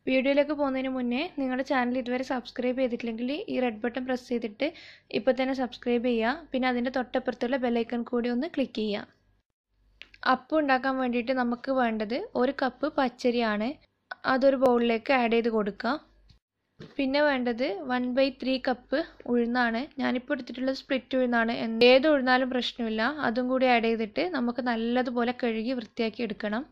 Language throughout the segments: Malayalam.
വീഡിയോയിലേക്ക് പോകുന്നതിന് മുന്നേ നിങ്ങളുടെ ചാനൽ ഇതുവരെ സബ്സ്ക്രൈബ് ചെയ്തിട്ടില്ലെങ്കിൽ ഈ റെഡ് ബട്ടൺ പ്രസ് ചെയ്തിട്ട് ഇപ്പോൾ തന്നെ സബ്സ്ക്രൈബ് ചെയ്യുക. പിന്നെ അതിൻ്റെ തൊട്ടപ്പുറത്തുള്ള ബെൽ ഐക്കൺ കൂടി ഒന്ന് ക്ലിക്ക് ചെയ്യുക. അപ്പം ഉണ്ടാക്കാൻ വേണ്ടിയിട്ട് നമുക്ക് വേണ്ടത് 1 കപ്പ് പച്ചരിയാണ്. അതൊരു ബൗളിലേക്ക് ആഡ് ചെയ്ത് കൊടുക്കുക. പിന്നെ വേണ്ടത് 1/3 കപ്പ് ഉഴുന്നാണ്. ഞാനിപ്പോൾ എടുത്തിട്ടുള്ളത് സ്പ്ലിറ്റ് ഉഴുന്നാണ്. ഏത് ഉഴുന്നാലും പ്രശ്നമില്ല. അതും കൂടി ആഡ് ചെയ്തിട്ട് നമുക്ക് നല്ലതുപോലെ കഴുകി വൃത്തിയാക്കി എടുക്കണം.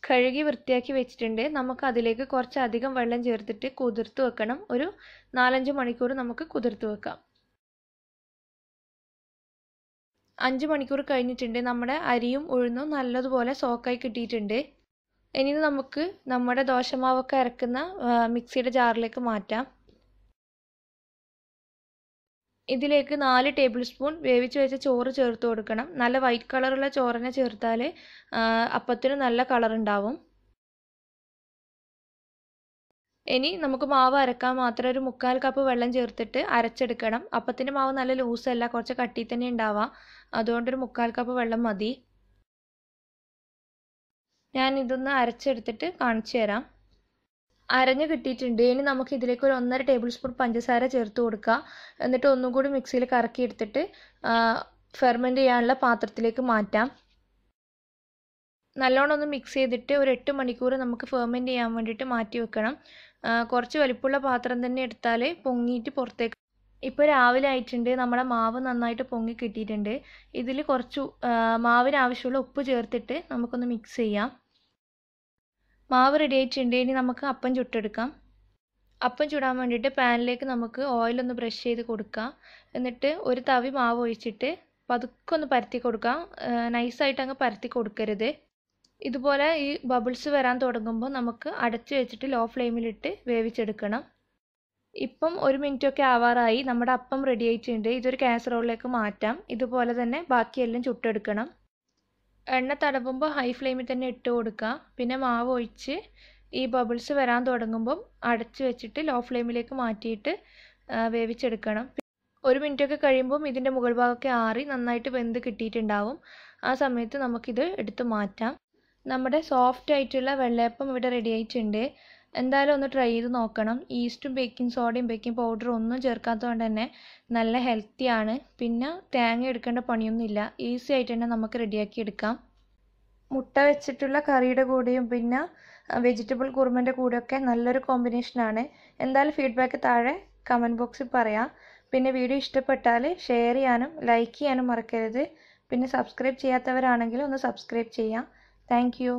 കഴുകി വൃത്തിയാക്കി വെച്ചിട്ടുണ്ട്. നമുക്ക് അതിലേക്ക് കുറച്ചധികം വെള്ളം ചേർത്തിട്ട് കുതിർത്ത് വെക്കണം. ഒരു 4-5 മണിക്കൂർ നമുക്ക് കുതിർത്ത് വെക്കാം. 5 മണിക്കൂർ കഴിഞ്ഞിട്ടുണ്ട്. നമ്മുടെ അരിയും ഉഴുന്നും നല്ലതുപോലെ സോക്കായി കിട്ടിയിട്ടുണ്ട്. ഇനി നമുക്ക് നമ്മുടെ ദോശമാവൊക്കെ അരക്കുന്ന മിക്സിയുടെ ജാറിലേക്ക് മാറ്റാം. ഇതിലേക്ക് 4 ടേബിൾ സ്പൂൺ വേവിച്ച് വെച്ച ചോറ് ചേർത്ത് കൊടുക്കണം. നല്ല വൈറ്റ് കളറുള്ള ചോറിനെ ചേർത്താൽ അപ്പത്തിന് നല്ല കളർ ഉണ്ടാവും. ഇനി നമുക്ക് മാവ് അരക്കാൻ മാത്രം ഒരു 3/4 കപ്പ് വെള്ളം ചേർത്തിട്ട് അരച്ചെടുക്കണം. അപ്പത്തിൻ്റെ മാവ് നല്ല ലൂസല്ല, കുറച്ച് കട്ടി തന്നെ ഉണ്ടാവാം. അതുകൊണ്ടൊരു 3/4 കപ്പ് വെള്ളം മതി. ഞാൻ ഇതൊന്ന് അരച്ചെടുത്തിട്ട് കാണിച്ചു തരാം. അരഞ്ഞ് കിട്ടിയിട്ടുണ്ട്. ഇനി നമുക്ക് ഇതിലേക്ക് ഒരു 1.5 ടേബിൾ സ്പൂൺ പഞ്ചസാര ചേർത്ത് കൊടുക്കുക. എന്നിട്ട് ഒന്നും കൂടി മിക്സിയിൽ കറക്കി എടുത്തിട്ട് ഫെർമെൻറ്റ് ചെയ്യാനുള്ള പാത്രത്തിലേക്ക് മാറ്റാം. നല്ലോണം ഒന്ന് മിക്സ് ചെയ്തിട്ട് ഒരു 8 മണിക്കൂർ നമുക്ക് ഫെർമെൻറ്റ് ചെയ്യാൻ വേണ്ടിയിട്ട് മാറ്റി വെക്കണം. കുറച്ച് വലിപ്പമുള്ള പാത്രം തന്നെ എടുത്താൽ പൊങ്ങിയിട്ട് പുറത്തേക്ക്. ഇപ്പോൾ രാവിലെ ആയിട്ടുണ്ട്. നമ്മുടെ മാവ് നന്നായിട്ട് പൊങ്ങി കിട്ടിയിട്ടുണ്ട്. ഇതിൽ കുറച്ച് മാവിന് ആവശ്യമുള്ള ഉപ്പ് ചേർത്തിട്ട് നമുക്കൊന്ന് മിക്സ് ചെയ്യാം. മാവ് റെഡി ആയിട്ടുണ്ട്. ഇനി നമുക്ക് അപ്പം ചുട്ടെടുക്കാം. അപ്പം ചുടാൻ വേണ്ടിയിട്ട് പാനിലേക്ക് നമുക്ക് ഓയിലൊന്ന് ബ്രഷ് ചെയ്ത് കൊടുക്കാം. എന്നിട്ട് ഒരു തവി മാവ് ഒഴിച്ചിട്ട് പതുക്കെ ഒന്ന് പരത്തി കൊടുക്കാം. നൈസായിട്ട് അങ്ങ് പരത്തി കൊടുക്കരുത്. ഇതുപോലെ ഈ ബബിൾസ് വരാൻ തുടങ്ങുമ്പോൾ നമുക്ക് അടച്ചു വെച്ചിട്ട് ലോ ഫ്ലെയിമിലിട്ട് വേവിച്ചെടുക്കണം. ഇപ്പം 1 മിനിറ്റൊക്കെ ആവാറായി. നമ്മുടെ അപ്പം റെഡി ആയിട്ടുണ്ട്. ഇതൊരു കാസറോളിലേക്ക് മാറ്റാം. ഇതുപോലെ തന്നെ ബാക്കിയെല്ലാം ചുട്ടെടുക്കണം. എണ്ണ തടവുമ്പോൾ ഹൈ ഫ്ലെയിമിൽ തന്നെ ഇട്ട് കൊടുക്കുക. പിന്നെ മാവ് ഒഴിച്ച് ഈ ബബിൾസ് വരാൻ തുടങ്ങുമ്പം അടച്ചു വെച്ചിട്ട് ലോ ഫ്ലെയിമിലേക്ക് മാറ്റിയിട്ട് വേവിച്ചെടുക്കണം. 1 മിനിറ്റൊക്കെ കഴിയുമ്പം ഇതിൻ്റെ മുകൾ ഭാഗമൊക്കെ ആറി നന്നായിട്ട് വെന്ത് കിട്ടിയിട്ടുണ്ടാവും. ആ സമയത്ത് നമുക്കിത് എടുത്ത് മാറ്റാം. നമ്മുടെ സോഫ്റ്റ് ആയിട്ടുള്ള വെള്ളയപ്പം ഇവിടെ റെഡി ആയിട്ടുണ്ട്. എന്തായാലും ഒന്ന് ട്രൈ ചെയ്ത് നോക്കണം. ഈസ്റ്റും ബേക്കിംഗ് സോഡയും ബേക്കിംഗ് പൗഡറും ഒന്നും ചേർക്കാത്തതുകൊണ്ട് തന്നെ നല്ല ഹെൽത്തിയാണ്. പിന്നെ തേങ്ങ എടുക്കേണ്ട പണിയൊന്നുമില്ല. ഈസി ആയിട്ട് തന്നെ നമുക്ക് റെഡിയാക്കി എടുക്കാം. മുട്ട വെച്ചിട്ടുള്ള കറിയുടെ കൂടെയും പിന്നെ വെജിറ്റബിൾ കുറുമൻ്റെ കൂടെയൊക്കെ നല്ലൊരു കോമ്പിനേഷനാണ്. എന്തായാലും ഫീഡ്ബാക്ക് താഴെ കമൻറ്റ് ബോക്സിൽ പറയാം. പിന്നെ വീഡിയോ ഇഷ്ടപ്പെട്ടാൽ ഷെയർ ചെയ്യാനും ലൈക്ക് ചെയ്യാനും മറക്കരുത്. പിന്നെ സബ്സ്ക്രൈബ് ചെയ്യാത്തവരാണെങ്കിൽ ഒന്ന് സബ്സ്ക്രൈബ് ചെയ്യാം. Thank you.